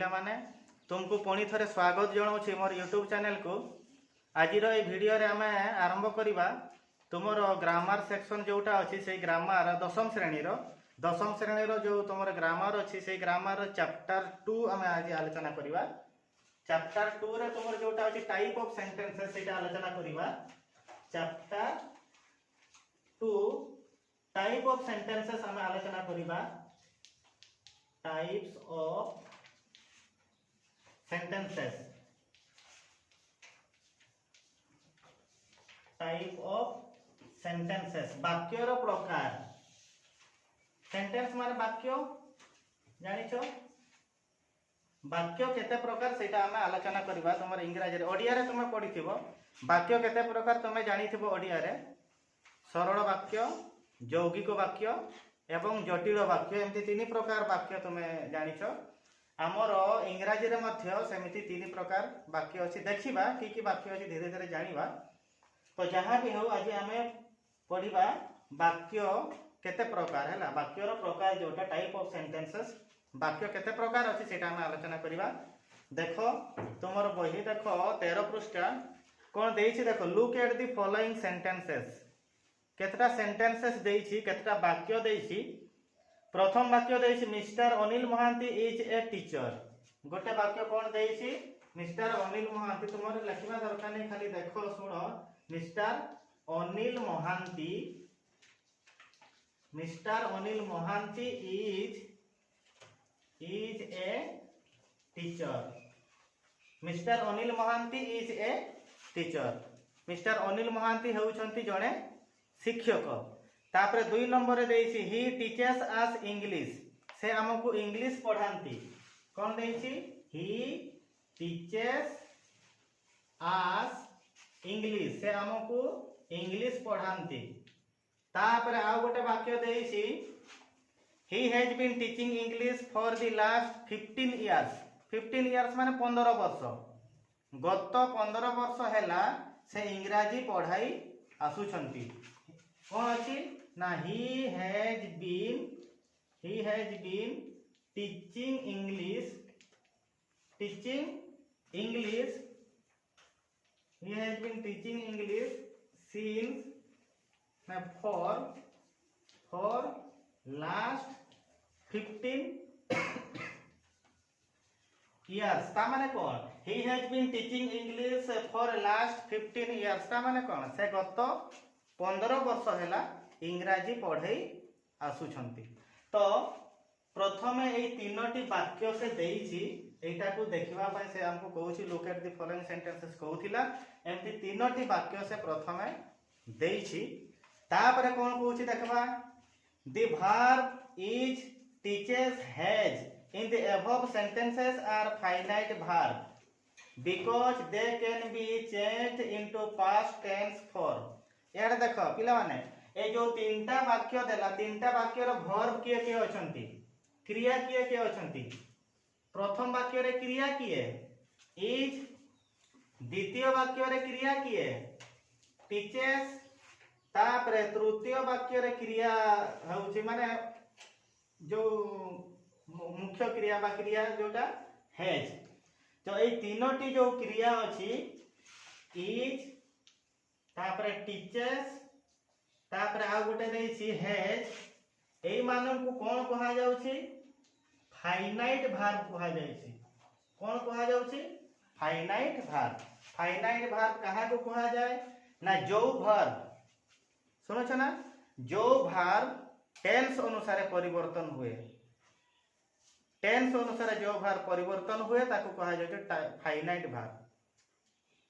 पिला माने तुमको पुणी थे स्वागत जनाऊँ मोर यूट्यूब चैनल को। आज भिडियो रे आम आरंभ करवा तुम ग्रामर सेक्शन जोटा अच्छी से ग्रामर दशम श्रेणी जो तुम ग्रामर अच्छी से ग्रामर चैप्टर 2 आम आज आलोचना करवा। चैप्टर 2 रे तुम जोटा अच्छी टाइप ऑफ सेंटेंसेस से आलोचना करवा। चैप्टर 2 टाइप ऑफ सेंटेंसेस आम आलोचना करवा। Types of sentences, type of sentences वाक्यर प्रकार। सेंटेंस माने वाक्य जानिछो, वाक्य केते प्रकार सेटा आमे आलोचना करबा। तुम इंग्रजी रे ओडिया रे तुम पढिथिबो वाक्य केते प्रकार तुम जानिथिबो। ओडिया रे सरल वाक्य, यौगिक वाक्य एवं जटिल वाक्य, एमती तीन प्रकार वाक्य तुम जानिछो। आमर इंग्रजी रे मध्य सेमिति तीन प्रकार वाक्य अछि। देखिबा कि वाक्य अछि धीरे धीरे जानिबा। तो जहाँ भी हो आज आम पढ़ा वाक्य केते प्रकार है, वाक्यर प्रकार जोटा टाइप ऑफ सेंटेंसेस वाक्य केते प्रकार अच्छी से आलोचना करवा। देख तुम बही देख 13 पृष्ठा कौन देछि देख। Look at the following sentences. केतटा सेंटेंसेस देछि, केतटा वाक्य देछि। प्रथम वाक्य देछि mister Anil Mahanti is a teacher. गोटे वाक्य कौन देछि मिस्टर अनिल महांती। तुम लिखा दरकार नहीं, खाली देख सुन। Mister Anil Mahanti is a teacher. Mister Anil Mahanti is a teacher. Mister Anil Mohanty होउछंती जणे शिक्षक। तापर 2 नंबर देछि ही टीचर्स अस इंग्लिश। से हमको इंग्लिश पढ़ांती। कौन देछि ही टीचर्स अस इंग्लिश, से हमको इंग्लिश पढ़ांती। तापर आ गोटे वाक्य देछि he has been teaching English for the last 15 years. 15 years माने 15 वर्ष। गत 15 वर्ष हैला से इंग्रजी पढ़ाई आसुछंती। कौन अछि ना he has been teaching English he has been teaching English since for last 15 years। ता माने कौन he has been teaching English for last 15 years। ता माने कौन से गत 15 वर्ष हैला इंग्रजी पढ़ाई आसुछंती। तो प्रथमे ए तीनोटी वाक्य से देइछि, एटा को देखिबा पय से हमको कहूछि look at the following sentences कहूथिला। एमती तीनोटी वाक्य से प्रथमे देइछि। तापर कोन कहूछि देखबा the verb is teachers has in the above sentences are finite verb because they can be changed into past tense for. यार देख पिला माने ए जो तीनटा वाक्य देला, तीनटा वाक्य रो वर्ब किए किए अछंती, क्रिया किए किए अछंती। प्रथम वाक्य रे क्रिया किए इज, द्वितीय वाक्य रे क्रिया किए टीचर्स, तापरे तृतीय वाक्य रे क्रिया होउछि माने जो मुख्य क्रिया बा क्रिया जोटा हैज। तो ए तीनोटी जो क्रिया अछि इज, तापरे टीचर्स, तापरे आ गोटे देछि हैज, एई मानन को कोन कहा जाउछि फाइनाइट वर्ब कहा जाउछि। कोन कहा जाउछि फाइनाइट वर्ब। फाइनाइट वर्ब कहा को कहा जाय ना जो वर्ब सुनो छ ना, जो वर्ब टेंस अनुसार परिवर्तन हुए, टेंस अनुसार जो वर्ब परिवर्तन हुए ताको कहा जाय finite verb.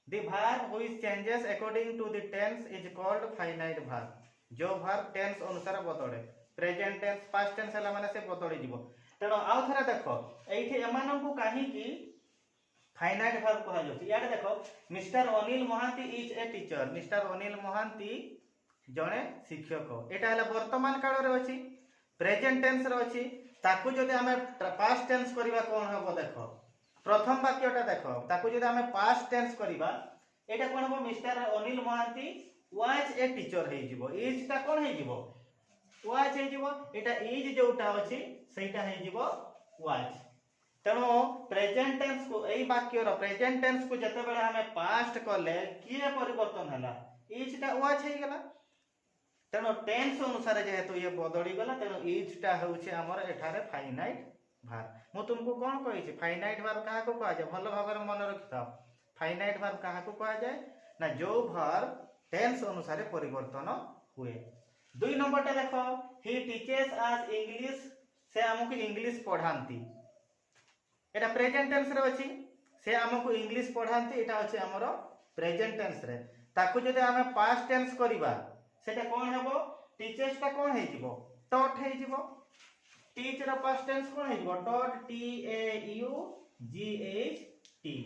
The verb which changes according to the tense is called finite verb। जो verb tense अनुसार बदले, प्रेजेंट टेंस पास्ट टेंस हला माने से बदली जीवो। तेनो आउ थरा देखो एठी एमानन को काहे कि फाइनाइट वर्ब कहा जाउछि। याडे देखो mister Anil Mahanti is a teacher. Mister Anil Mahanty जणे शिक्षक। एटा हला वर्तमान काल रे अछि, प्रेजेंट टेंस रे अछि। ताकू जदि हमें पास्ट टेंस करबा कोन हबो देखो। प्रथम वाक्यटा देख ताकू जदि आमे पास्ट टेंस करिबा एटा कोन हो mister Anil Mohanty was a teacher हे जिवो। इज ता कोन हे जिवो वाज हे जिवो। एटा इज जोटा अछि सेटा हे जिवो वाज। तेणु प्रेजेंट टेंस को एई वाक्यर प्रेजेंट टेंस को जते बेले हमें पास्ट कले किए परिवर्तन हला इज टा वाज हे गेला तेणु टेंस अनुसार जेहेतु ये बदली गला तेणु इज टा होउछि हमर एठारे फाइनाइट भार्ब मु तुमको कोन कहि छी फाइनाइट भार्ब काहा को कहा जाय भलो भाबर मन रखिथाओ फाइनाइट भार्ब काहा को कहा जाय ना जो भार्ब टेंस अनुसार परिवर्तन हुए। 2 नंबर टा देखो ही टीचेस अस इंग्लिश से हमको इंग्लिश पढ़ांती एटा प्रेजेंट टेंस रे अछि से हमको इंग्लिश पढ़ांती एटा अछि हमरो प्रेजेंट टेंस रे ताकू जदि हमें पास्ट टेंस करिबा सेटा कोन हेबो टीचर्स टा कोन हे जिवो टॉट हे जिवो टीच रा पास्ट टेंस कोन हे जिवो taught T A you ji H T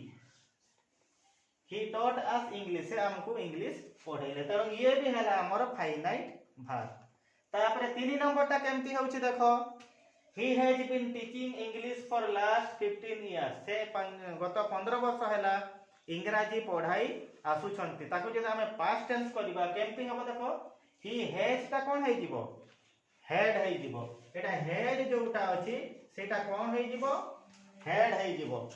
he taught us English से हमको इंग्लिश पढ़ाइले त ये भी हला हमरो फाइनाइट भार्ब तापरे 3 नंबर टा केमती होउची देखो he has been teaching english for last 15 years से गत 15 वर्ष हैला इंग्रजी पढ़ाई आसु छंती ताको जे हमें पास्ट टेंस करबा केमती हबो देखो he has ता कोन हे जिवो had हे जिवो एटा had जोटा अछि सेटा कोन हे जिवो had हे जिवो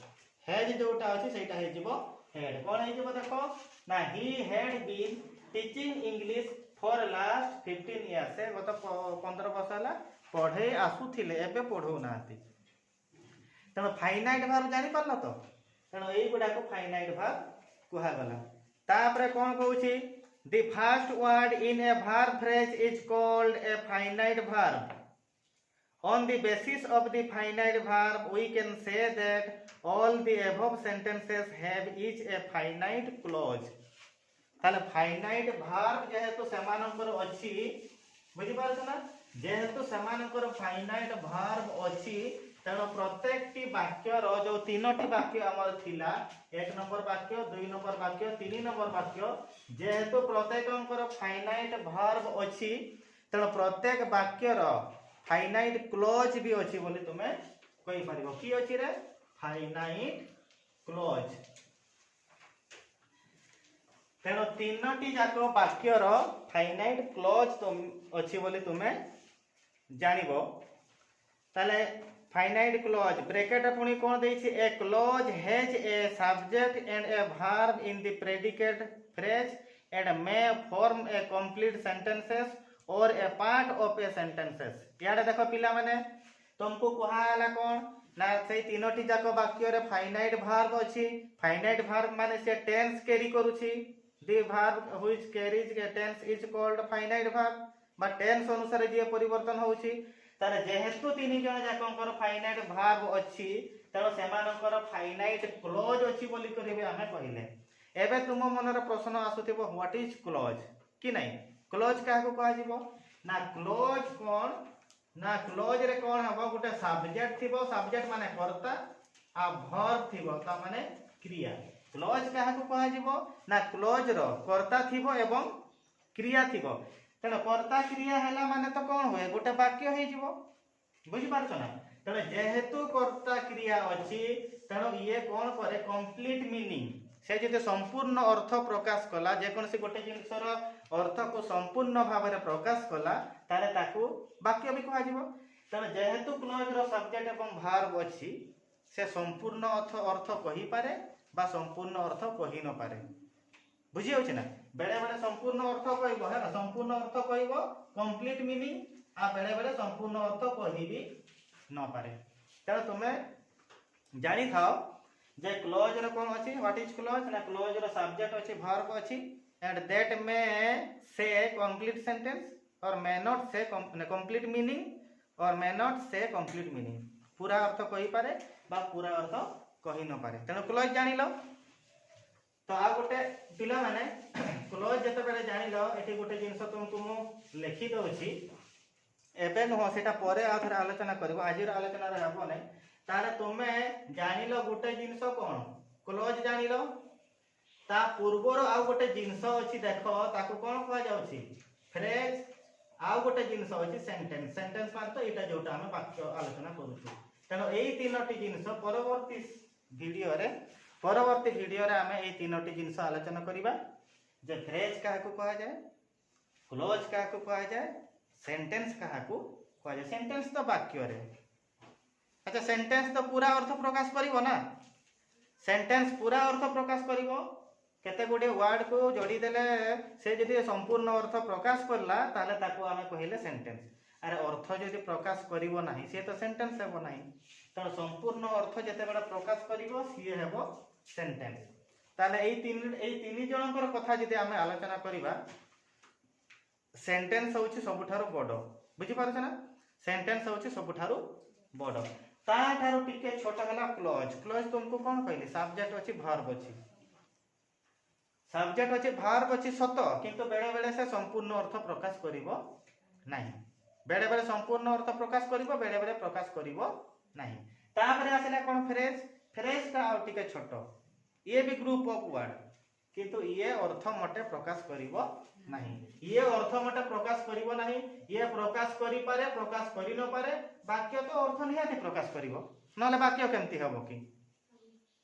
had जोटा अछि सेटा हे जिवो had कोन हे जिवो देखो ना he had been teaching english for last 15 years से गत 15 वर्ष हैला पढ़े आसुथिले एबे पढ़ो नाती तेणु फाइनाइट भार्ब जानि पारल तो तेणु एई गुडा को फाइनाइट भार्ब कुहा गला तापरे कोन कहउछि the first word in a verb phrase is called a finite verb on the basis of the finite verb we can say that all the above sentences have each a finite clause ताले finite verb जेहेतु समानंकर अछि बुझि पारछ ना जेहेतु समानंकर finite verb अछि तेणु प्रत्येक T वाक्य रो जो तीनोटी वाक्य हमर थिला 1 नंबर वाक्य 2 नंबर वाक्य 3 नंबर वाक्य जेहेतु प्रत्येकंकर फाइनाइट भार्ब अछि तेणु प्रत्येक वाक्य रो फाइनाइट क्लोज भी अछि बोली तुमे कहि परिबो की अछि रे फाइनाइट क्लोज तेणु तीनोटी जाको वाक्य रो फाइनाइट क्लोज तो अछि बोली तुमे जानिबो ताले फाइनाइट क्लोज ब्रैकेट पुनी कोन देछि a clause has a subject and a verb in the predicate phrase and may form a complete sentences or a part of a sentences याडे देखो पिला माने तुमको कहाला कोन ना से तीनोटी जाको वाक्य रे फाइनाइट वर्ब अछि फाइनाइट वर्ब माने से टेंस कैरी करूछि the verb which carries a tense is called finite verb बा टेंस अनुसार जे परिवर्तन होउछि तारे जेहेतु तीन जण जाकंकर फाइनाइट भार्ब अछि तेणु सेमानकर फाइनाइट क्लोज अछि बोली करिवे आमे कहिले एबे तुम मनर प्रश्न आसुथिबो व्हाट इज क्लोज कि नै क्लोज काहा को कहा जिवो ना क्लोज कोन ना क्लोज रे कोन हबो गुटे सब्जेक्ट थिबो सब्जेक्ट माने कर्ता आ वर्ब थिबो ता माने क्रिया क्लोज काहा को कहा जिवो ना क्लोज रो कर्ता थिबो एवं क्रिया थिबो तेणु कर्ता क्रिया हैला माने तो कौन हुए गोटे वाक्य हो जिवो बुझि पारछ ना तेणु जेहेतु कर्ता क्रिया अछि तेणु ये कौन करे कंप्लीट मीनिंग से जदि संपूर्ण अर्थ प्रकाश कला जे कोनसी गोटे जिंसर अर्थ को संपूर्ण भाव में प्रकाश कला ताले ताकू वाक्य भी कहा जिवो तेणु जेहेतु क्लोज रो सब्जेक्ट एवं वर्ब अछि से संपूर्ण अर्थ कहि पारे बा संपूर्ण अर्थ कहि न पारे बुझी होछि ना बेले बेले संपूर्ण अर्थ कहइबो है ना संपूर्ण अर्थ कहइबो कंप्लीट मीनिंग आ बेले बेले संपूर्ण अर्थ कहि भी न पारे तेणु तुमे जानि थाओ जे क्लोज रो कोन अछि व्हाट इज क्लोज ना क्लोज रो सब्जेक्ट अछि वर्ब अछि एंड दैट मे से कंप्लीट सेंटेंस और मे नॉट से कंप्लीट मीनिंग और मे नॉट से कंप्लीट मीनिंग पूरा अर्थ कहि पारे बा पूरा अर्थ कहि न पारे तेणु क्लोज जानि लो तो आ गोटे पिला माने क्लोज जते बेले जानि लो एठी गोटे जिंस तुमको मु लिखि दोछि एबे न सेटा परे आथरे आलोचना करबो आजिर आलोचना रे हबो नै तारे तुमे जानि लो गोटे जिंस कोन क्लोज जानि लो ता पूर्वर आ गोटे जिंस अछि देखो ताको कोन कहै जाउछि फ्रेज आ गोटे जिंस अछि सेंटेंस सेंटेंस माने तो एटा जोटा हम वाक्य आलोचना करूछु तनो एई तीनोटी जिंस परवर्ती वीडियो रे हमें एई तीनोटी जिंस आलोचना करिबा जे फ्रेज काहा को कहा जाय क्लोज काहा को कहा जाय सेंटेंस काहा को कहा जाय सेंटेंस तो वाक्य रे अच्छा सेंटेंस तो पूरा अर्थ प्रकाश करिवो ना सेंटेंस पूरा अर्थ प्रकाश करिवो केते गुडे वर्ड को जोड़ी देले से जदि संपूर्ण अर्थ प्रकाश करला ताले ताको आमे कहिले सेंटेंस अरे अर्थ जदि प्रकाश करिवो नाही से तो सेंटेंस हेबो नाही त संपूर्ण अर्थ जते बडा प्रकाश करिवो सी हेबो सेंटेंस ताले एई तीन जनकर कथा जदि आमे आलोचना करिबा सेंटेंस होउची सबुठारो बडो बुझी पारछ ना सेंटेंस होउची सबुठारो बडो ता ठारो टिके छोटा हला क्लॉज क्लॉज तुमको कोन कहली सब्जेक्ट अछि वर्ब अछि सत किंतु बेले बेले से संपूर्ण अर्थ प्रकाश करिवो नाही बेले बेले संपूर्ण अर्थ प्रकाश करिवो बेले बेले प्रकाश करिवो नाही तापरे आसिला कोन फ्रेज फ्रेज का आउ टिके छोटो ये भी ग्रुप ऑफ वर्ड किंतु ये अर्थ मटे प्रकाश करिवो नहीं ये अर्थ मटे प्रकाश करिवो नहीं ये प्रकाश करि पारे प्रकाश करि न पारे वाक्य तो अर्थ निहाती प्रकाश करिवो नले वाक्य केमती हबो कि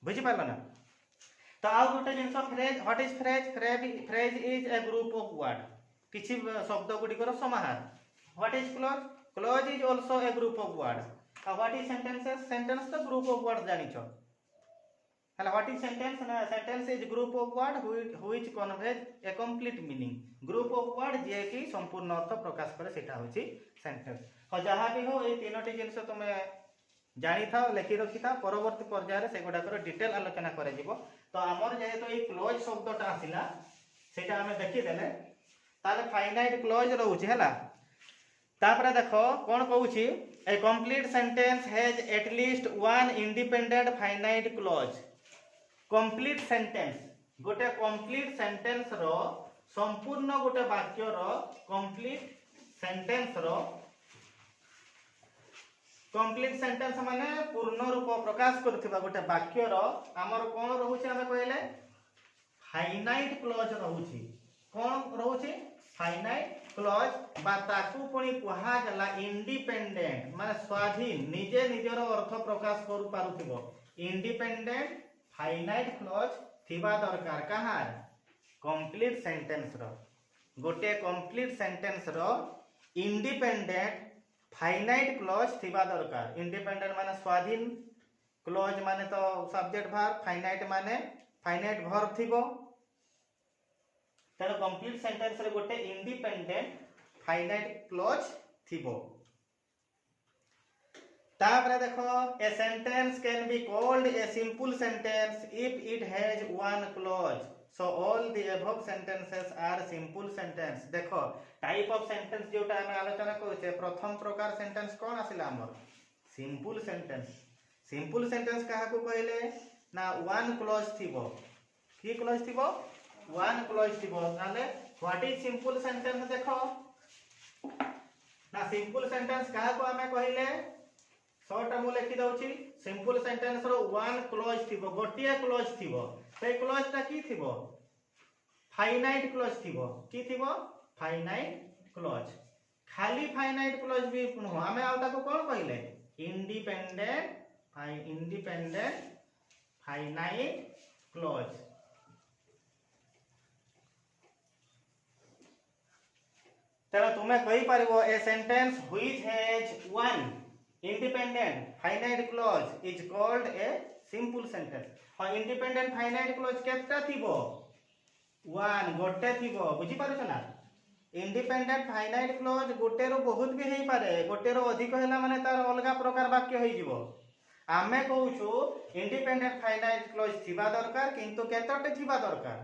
बुझी पारलो ना तो आउ गोटे जिंस phrase what is phrase phrase is a group of word किछि शब्द गुडिकर समाहार what is clause clause is also a group of word what is sentences sentence तो ग्रुप ऑफ वर्ड जानिछो हला व्हाट इज सेंटेंस ना sentence is group of word which conveys a complete meaning group of word जे कि संपूर्ण अर्थ प्रकाश करे सेटा होची सेंटेंस और जहां भी हो ए तीनोटी जिंस तुमे जानी था लिखि रखी था परवर्ती पर्याय रे से गुडाकर डिटेल आलोचना करे जिवो तो हमर जे तो ए क्लोज शब्दटा आसिला सेटा हमें देखि देले ताले फाइनाइट क्लोज रहउची हला तापरे देखो कोन कहउची a complete sentence has at least one independent finite clause complete sentence गोटे कंप्लीट सेंटेंस रो संपूर्ण गोटे वाक्य रो कंप्लीट सेंटेंस माने पूर्ण रूप प्रकाश करथिबा गोटे वाक्य रो हमर कोन रहउची हमें कहले फाइनाइट क्लोज रहउची कोन रहउची फाइनाइट क्लोज बा ताकू पुनी कुहा गला इंडिपेंडेंट माने स्वाधीन निजे निजर अर्थ प्रकाश करू पारुथिबो इंडिपेंडेंट फाइनाइट क्लोज थिबा दरकार कहार कंप्लीट सेंटेंस रो गोटे कंप्लीट सेंटेंस रो इंडिपेंडेंट फाइनाइट क्लोज थिबा दरकार इंडिपेंडेंट माने स्वाधीन क्लोज माने तो सब्जेक्ट वर्ब फाइनाइट माने फाइनाइट वर्ब थिबो तेनो कंप्लीट सेंटेंस रे गोटे इंडिपेंडेंट फाइनाइट क्लोज थिबो तापरे देखो a sentence can be called a simple sentence if it has one clause so all the above sentences are simple sentence देखो type of sentence जोटा हम आलोचना करूचे प्रथम प्रकार सेंटेंस कोन आसिला हमर सिंपल सेंटेंस काहा को कहले ना वन क्लॉज थिबो की क्लॉज थिबो वन क्लॉज थिबो ताले व्हाट इज सिंपल सेंटेंस देखो ना सिंपल सेंटेंस काहा को हमें कहले शॉर्ट मु लिखि दउची सिंपल सेंटेंस रो वन क्लॉज थिबो गोटिया क्लॉज थिबो से क्लॉज ता की थिबो फाइनाइट क्लॉज थिबो की थिबो फाइनाइट क्लॉज खाली फाइनाइट क्लॉज भी नो हमें आउटा को कोन कहले इंडिपेंडेंट फाइनाइट क्लॉज तब तुम्हें कहि पारिबो a sentence which has one independent finite clause is called a simple sentence और इंडिपेंडेंट फाइनाइट क्लॉज केतना थिबो वन गोटे थिबो बुझी पारुछ ना इंडिपेंडेंट फाइनाइट क्लॉज गोटे रो बहुत भी हेई पारे गोटे रो अधिक हैला माने तार अलगा प्रकार वाक्य होई जिवो आमे कहूछु इंडिपेंडेंट फाइनाइट क्लॉज थिबा दरकार किंतु केतटे थिबा दरकार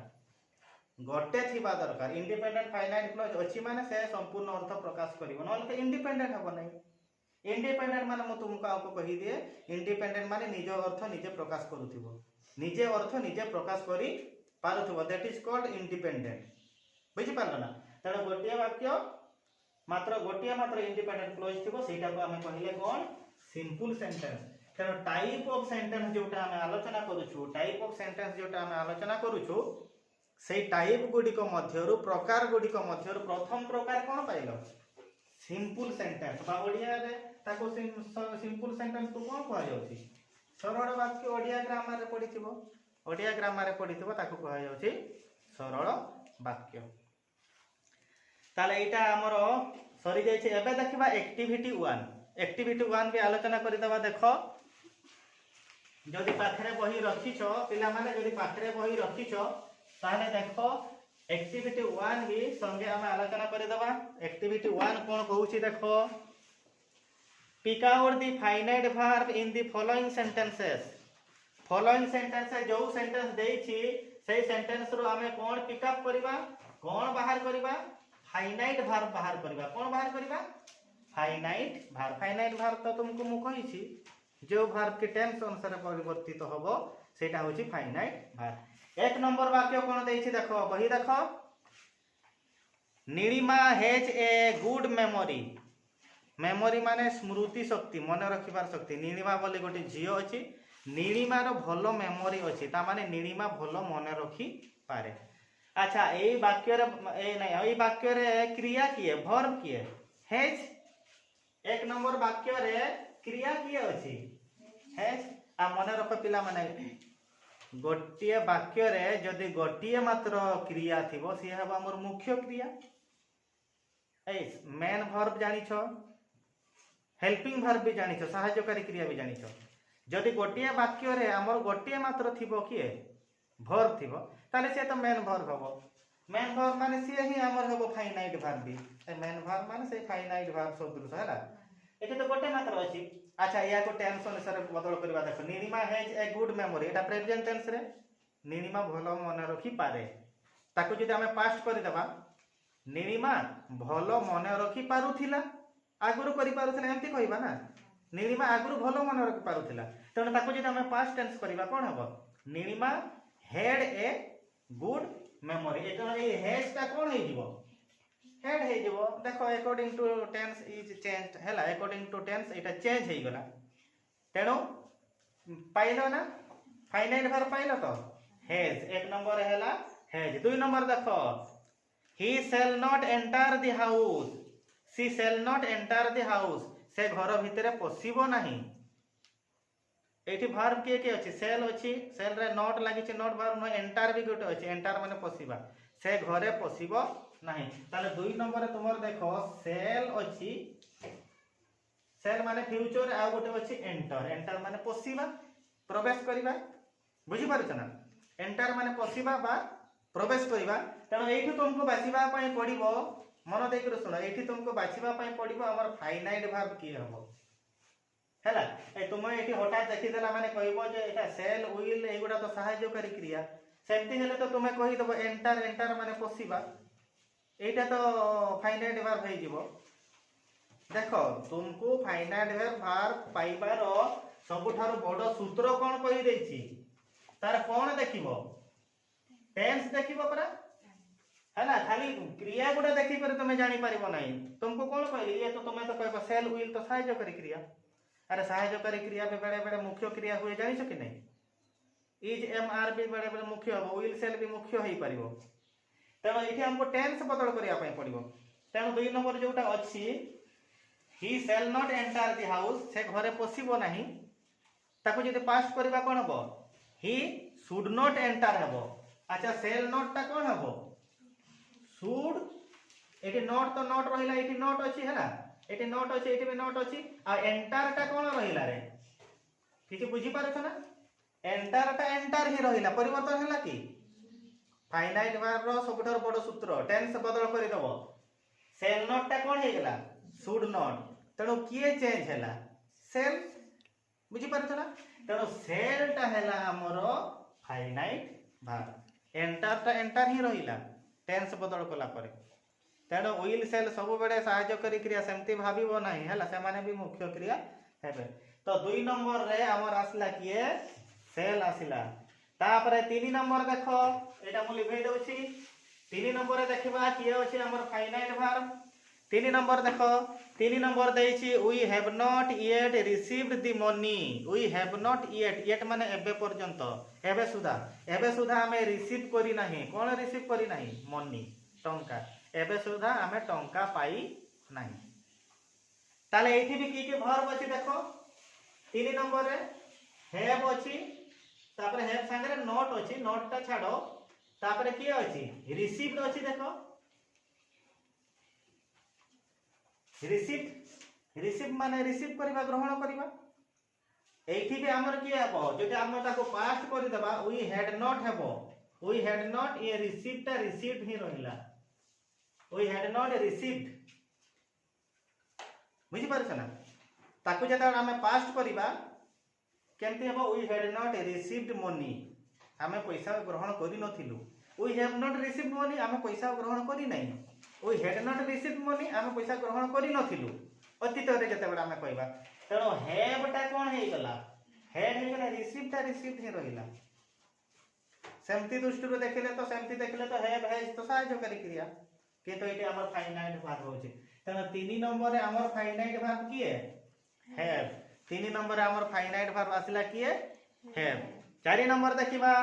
गोटे थिबा दरकार इंडिपेंडेंट फाइनाइट क्लॉज अछि माने से संपूर्ण अर्थ प्रकाश करिवो नले इंडिपेंडेंट हबो नै इंडिपेंडेंट माने मु तुमको आपको कहि दिए इंडिपेंडेंट माने निज अर्थ निजे प्रकाश करूथिबो निजे अर्थ निजे प्रकाश करी पारुथिबो दैट इज कॉल्ड इंडिपेंडेंट बुझी पारलो ना तण गोटिया वाक्य मात्र इंडिपेंडेंट क्लोज थिबो सेटा को हमें कहिले कोन सिंपल सेंटेंस तण टाइप ऑफ सेंटेंस जोटा हमें आलोचना करूछु टाइप ऑफ सेंटेंस जोटा हमें आलोचना करूछु सेई टाइप गुडी को मध्यरु प्रकार गुडी को मध्यरु प्रथम प्रकार कोन पाइलो सिंपल सेंटेंस बा ओडिया रे ताको सिंपल सेंटेंस को कोन कहै जाउची सरल वाक्य ओडिया ग्रामर रे पढिथिबो ताको कहै जाउची सरल वाक्य ताले एटा हमरो सरी जाय छै एबे देखिबा एक्टिविटी 1 एक्टिविटी 1 भी आलोचना करदबा। देख जदि पाखरे बही रखिछ पिला माने जदि पाखरे बही रखिछ ताहले देख एक्टिविटी 1 भी संगे हम आलोचना करदबा। एक्टिविटी 1 कोन कहूची देखो, pick out the finite verb in the following sentences. Following sentence जो सेंटेंस देइछि सेई सेंटेंस रो हमें कोन पिक अप करबा, कोन बाहर करबा, फाइनाइट वर्ब बाहर करबा। कोन बाहर करबा, फाइनाइट वर्ब। फाइनाइट वर्ब तो तुमको मु कहिछि जो वर्ब के टेंस अनुसार परिवर्तित होबो सेटा होछि फाइनाइट वर्ब। एक नंबर वाक्य कोन देइछि देखो, बही देखो, Nilima has a good memory. Memory माने स्मृति शक्ति, मन रखिबार शक्ति। नीलिमा बोली गोटे झियो अछि, नीलिमार भलो मेमोरी अछि, ता माने नीलिमा भलो मन रखी पारे। अच्छा एई वाक्य रे एई वाक्य रे क्रिया किए, वर्ब किए, हैज। एक नंबर वाक्य रे क्रिया किए अछि, हैज। आ मन रख पिला माने गोटिए वाक्य रे जदि गोटिए मात्र क्रिया थिबो सी हेबा हमर मुख्य क्रिया। ए मेन वर्ब जानिछो, हेल्पिंग वर्ब भी जानिछो, सहायकारी क्रिया भी जानिछो। जदि गोटिए वाक्य रे हमर गोटिए मात्र थिबो किए, वर्ब थिबो, ताले से तो मेन वर्ब हबो। मेन वर्ब माने से ही हमर हबो फाइनाइट वर्ब भी। ए मेन वर्ब माने से फाइनाइट वर्ब सदृश हैला। एते तो गोटे मात्र अछि। अच्छा या को टेंस अनुसार बदल करबा। देखो Nilima has a good memory, एटा प्रेजेंट टेंस रे नीलिमा भलो मन रखी पारे। ताको जदि हमें पास्ट करि देबा, नीलिमा भलो मन रखी पारुथिला, आगुरु करि पारुथिला एमति कहिबा ना। नीलिमा आगुरु भलो मन रखी पारुथिला, तेणु ताको जदि हमें पास्ट टेंस करिबा कोन हबो, Nilima had a good memory. एटा ए हैज ता कोन हे जिवो, हेड हे जिवो। देखो according to tense is changed हैला, अकॉर्डिंग टू टेंस एटा चेंज हे गला, तेणु पाइलो ना फाइनाइट वर्ब पाइलो तो हैज। एक नंबर हैला हैज। दुई नंबर देखो, he shall not enter the house, she shall not enter the house, से घर भितरे पसिबो नाही। एठी वर्ब के अछि, सेल अछि, सेल रे नॉट लागिछि, नॉट वर्ब न एंटर भी गोटे अछि, एंटर माने पसिबा, से घरे पसिबो नाही। ताले दुई नंबर तुमर देखो सेल अछि, सेल माने फ्यूचर, आ गोटे अछि एंटर, एंटर माने पसिबा, प्रवेश करिबा। बुझि पारुछ ना, एंटर माने पसिबा बा प्रवेश करिबा। तेणु एठी तुमको बाछिबा पई पड़िबो, मन देइ कर सुनो, एठी तुमको बाछिबा पई पड़िबो हमर फाइनाइट वर्ब की हबो हैला। ए तुम एठी हठात देखि देला माने कहइबो जे एटा सेल विल एगुडा तो सहायकारी क्रिया, सेमति हेले तो तुमे कहि देबो एंटर, एंटर माने पसिबा, एटा तो फाइनाइट वर्ब हे जिवो। देखो तुमको फाइनाइट वर्ब पाइबार सबुठारु बड़ सूत्र कोन कहि देछि, तार कोन देखिबो, टेंस देखिबो परा हैला। खाली क्रिया गुडा देखि पर तुमे जानि परिबो नाही। तुमको कोन कहली, ये तो तुमे तो कहबो सेल विल तो सहायकारी क्रिया। अरे सहायकारी क्रिया पे बेड़े बेड़े मुख्य क्रिया हुए जानिछ कि नहीं, इज एम आर भी बेड़े बेड़े मुख्य हबो, विल सेल भी मुख्य होई परिबो। तेणु एठी हमको टेंस बदल करिया पई पड़िबो। तेणु दुई नंबर जोटा अछि, he shall not enter the house, से घरे पसिबो नाही, ताको जदि पास्ट करबा कोन हबो, ही शुड नॉट एंटर हबो। अच्छा सेल नॉट ता कोन हबो, शुड। एठी नॉट तो नॉट रहिला, एठी नॉट अछि हैला, एठी नॉट अछि, एठी भी नॉट अछि, आ एंटर ता कोन रहिला रे, किछि बुझि पारछ ना, एंटर ता एंटर ही रहिला, परिवर्तन हैला कि। फाइनाइट वर्ब रो सबठार बड़ सूत्र, टेंस बदल करि दबो, सेल नॉट ता कोन हे गेला, शुड नॉट, तेणु किए चेंज हैला, सेल। बुझि पारछ ना, तेणु सेल ता हैला हमर फाइनाइट वर्ब, एंटर ता एंटर ही रहिला टेंस बदल कला परे। तेणु विल सेल सब बेडे सहायकारी क्रिया सेमति भाबिबो नाही हैला, से माने भी मुख्य क्रिया हेबे। तो दुई नंबर रे हमर आसला किए, सेल आसिला। तापरे तीन नंबर देखो, एटा मु लिखै दउछि। तीन नंबर रे देखबा किए अछि हमर फाइनाइट वर्ब। तीन नंबर देखो, तीन नंबर देइछि we have not yet received the money. We have not yet, yet माने एबे पर्यंत, एबे सुधा हमें रिसीव करी नाही। कोन रिसीव करी नाही, मनी, टंका। एबे सुधा हमें टंका पाई नाही। ताले एठी भी की वर्ब अछि देखो, तीन नंबर रे हैव अछि, तापरे हैव संगे नॉट अछि, नॉट ता छाडो, तापरे की अछि, रिसीव्ड अछि। देखो रिसीव्ड रिसीव माने रिसीव करबा ग्रहण करबा एठी भी हमर की हेबो जदि हम ताको पास्ट कर देबा वी हैड नॉट हेबो वी हैड नॉट ये रिसीव्ड ता रिसीव्ड ही रहिला वी हैड नॉट रिसीव्ड बुझी पारछ ना ताको जता हम पास्ट करबा केमती हेबो we had not received money हमें पैसा ग्रहण करि नथिलु we have not received money हमें पैसा ग्रहण करि नै we had not received money हमें पैसा ग्रहण करि नथिलु अतीत रे जते बडा हमें कहबा तेनो हैव टा कोन हे गला हैड हे गला रिसीव्ड ही रहिला सेमती दृष्टि देखले तो सेमती देखले तो हैव हैज तो सहाय्य करी क्रिया किंतु एटी हमर फाइनाइट भाग होचे तेनो 3 नंबर रे हमर फाइनाइट भाग की है हैव 3 नंबर रे हमर फाइनाइट भाग आसिला की है हैव 4 नंबर देखिबा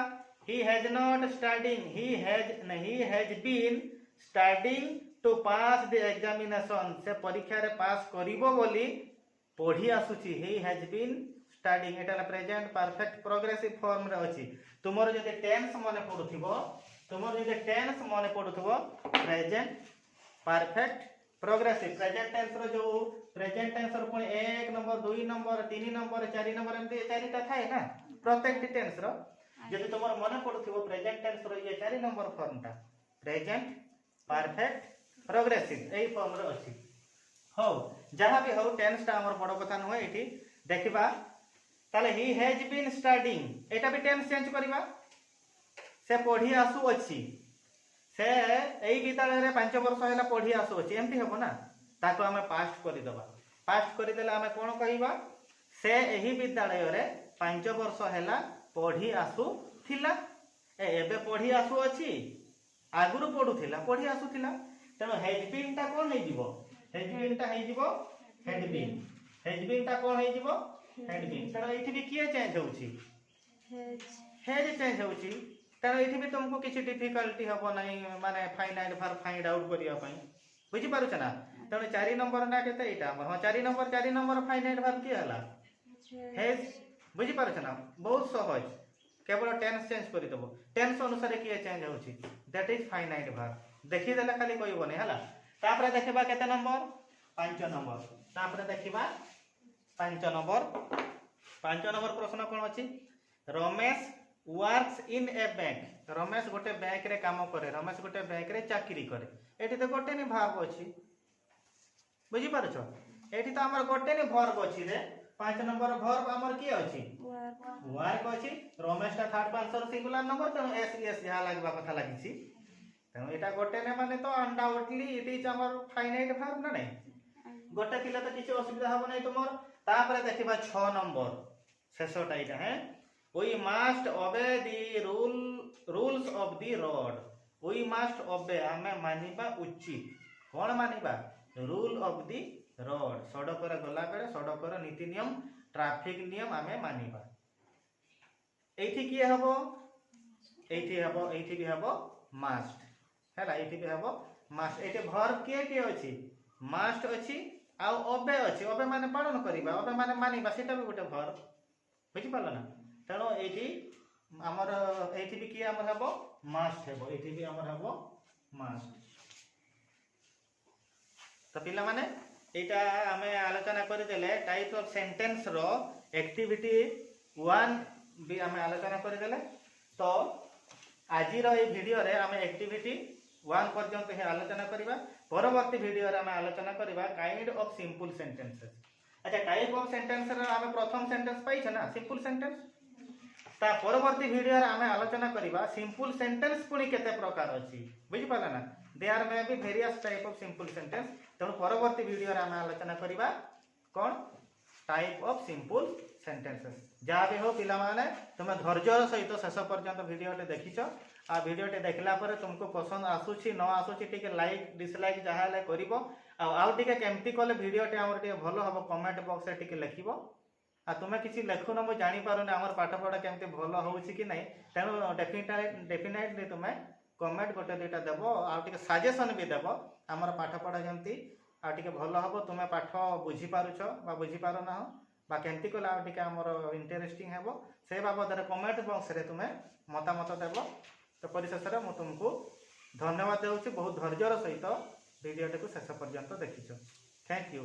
he has not studying he has been studying to pass the examination से परीक्षा रे पास करिवो बोली पढ़ी आसुची ही हैज बीन स्टडीइंग एटा प्रेजेंट परफेक्ट प्रोग्रेसिव फॉर्म रे अछि तुमरो जदि टेंस माने पढुथिबो present perfect progressive present tense रो जो प्रेजेंट टेंस रो कोन 1 नंबर 2 नंबर 3 नंबर 4 नंबर एमते चारिटा थाए ना प्रत्येक टेंस रो जदि तुमरो माने पढुथिबो प्रेजेंट टेंस रो ये 4 नंबर फॉर्म ता प्रेजेंट परफेक्ट प्रोग्रेसिव एई फॉर्म रो अछि हो जहां भी हो टेंस ता हमर बड़ कथा न होय एठी देखिबा ताले ही हैज बीन स्टडीइंग एटा भी टेंस चेंज करबा से पढ़ी आसु अछि से एई विद्यालय रे 5 वर्ष हैला पढ़ी आसु अछि एमती हेबो ना ताको हमें पास्ट करि दबा पास्ट करि देला हमें कोन कहिबा से एही विद्यालय रे 5 वर्ष हैला पढ़ी आसु थिला एबे पढ़ी आसु अछि आगुरु पढुथिला पढ़ी आसु थिला तेनो हैज बीन ता कोन हे जिवो हैज बीन ता हे जिवो हैज बीन ता कोन हे जिवो हैड बीन तेनो एठी भी किए चेंज होउची हैज चेंज होउची तेनो एठी भी तुमको किछि डिफिकल्टी हबो नै माने फाइनाइट भार फाइंड आउट करिया पई बुझी पारु छ ना तेनो 4 नंबर ना केते एटा हमर हां 4 नंबर फाइनाइट भार की हला हैज बुझी पारु छ ना बहुत सहज केवल टेंस चेंज करि दबो टेंस अनुसार किए चेंज होउची दैट इज फाइनाइट भार देखि देला खाली कहबो नै हला तापरे देखिबा केते नंबर 5 नंबर तापरे देखिबा 5 नंबर प्रश्न कोन अछि Ramesh works in A bank Ramesh गोटे बैंक रे काम करे रमेश गोटे बैंक रे चाकरी करे एठी तो गोटे नि भाग अछि बुझी पारछ एठी तो हमर गोटे नि वर्ब अछि रे 5 नंबर वर्ब हमर की अछि वर्क अछि रमेश ता थर्ड पर्सन सिंगुलर नंबर त एस एस जहा लागबा कथा लागिछि त एटा गोटे ने माने तो अनडाउटली इट इज हमर फाइनाइट वर्ब ना नै गोटे थिले तो किछ असुविधा हबो नै तुमर तापरे देखिबा 6 नंबर शेषटा इटा है we must obey the rules of the road we must obey हमें मानिबा उचित कोन मानिबा रूल ऑफ द रोड सड़क रे गला बेले सड़क रे नीति नियम ट्रैफिक नियम हमें मानिबा एठी की हबो एठी भी हबो मस्ट हैला एठी भी हबो मस्ट एठी वर्ब के अछि मस्ट अछि आ ओबे अछि ओबे माने पालन करिबा ओबे माने मानिबा सेटा भी गोटे वर्ब बुझि पालो ना तेनो एठी हमर एठी भी की हमर हबो मस्ट हेबो एठी भी हमर हबो मस्ट तो पिला माने एटा हमें आलोचना करि देले टाइप ऑफ सेंटेंस रो एक्टिविटी 1 भी हमें आलोचना करि देले तो आजि रो ए वीडियो रे हमें एक्टिविटी 1 पर्यंत हे आलोचना करिबा परवर्ती वीडियो रे हमें आलोचना करिबा काइंड ऑफ सिंपल सेंटेंसेस अच्छा टाइप ऑफ सेंटेंस रे हमें प्रथम सेंटेंस पाई छ ना सिंपल सेंटेंस ता परवर्ती वीडियो रे हमें आलोचना करिबा सिंपल सेंटेंस पुनी केते प्रकार अछि बुझि पाला ना there may be various type of simple sentence तनो परवर्ती वीडियो रे हमें आलोचना करिबा कोन टाइप ऑफ सिंपल सेंटेंसेस जा भी हो पिला माने तुम धैर्य सहित शेष पर्यंत वीडियो टे देखिछ आ वीडियो टे देखला पर तुमको पसंद आसुछि न आसुछि टिके लाइक डिसलाइक जहा ले करिवो आ टिके केमती कले वीडियो टे हमर टिके भलो हबो कमेंट बॉक्स रे टिके लिखिवो आ तुमे किछि लेखु न मो जानि पारो ने हमर पाठ पढा केमती भलो होउछि कि नै तेनो डेफिनेटली तुमे कमेंट गोटे दुटा देबो आ टिके सजेशन भी देबो हमर पाठ पढा जेमती आ टिके भलो हबो तुमे पाठ बुझी पारुछ बा बुझी पारो ना बा केमती कले आ टिके हमर इंटरेस्टिंग हेबो से बाबद रे कमेंट बॉक्स रे तुमे मतामत देबो तो परिशेष रे मो तुमको धन्यवाद देउछि बहुत धैर्यर सहित वीडियो टे को शेष पर्यंत देखिछ थैंक यू।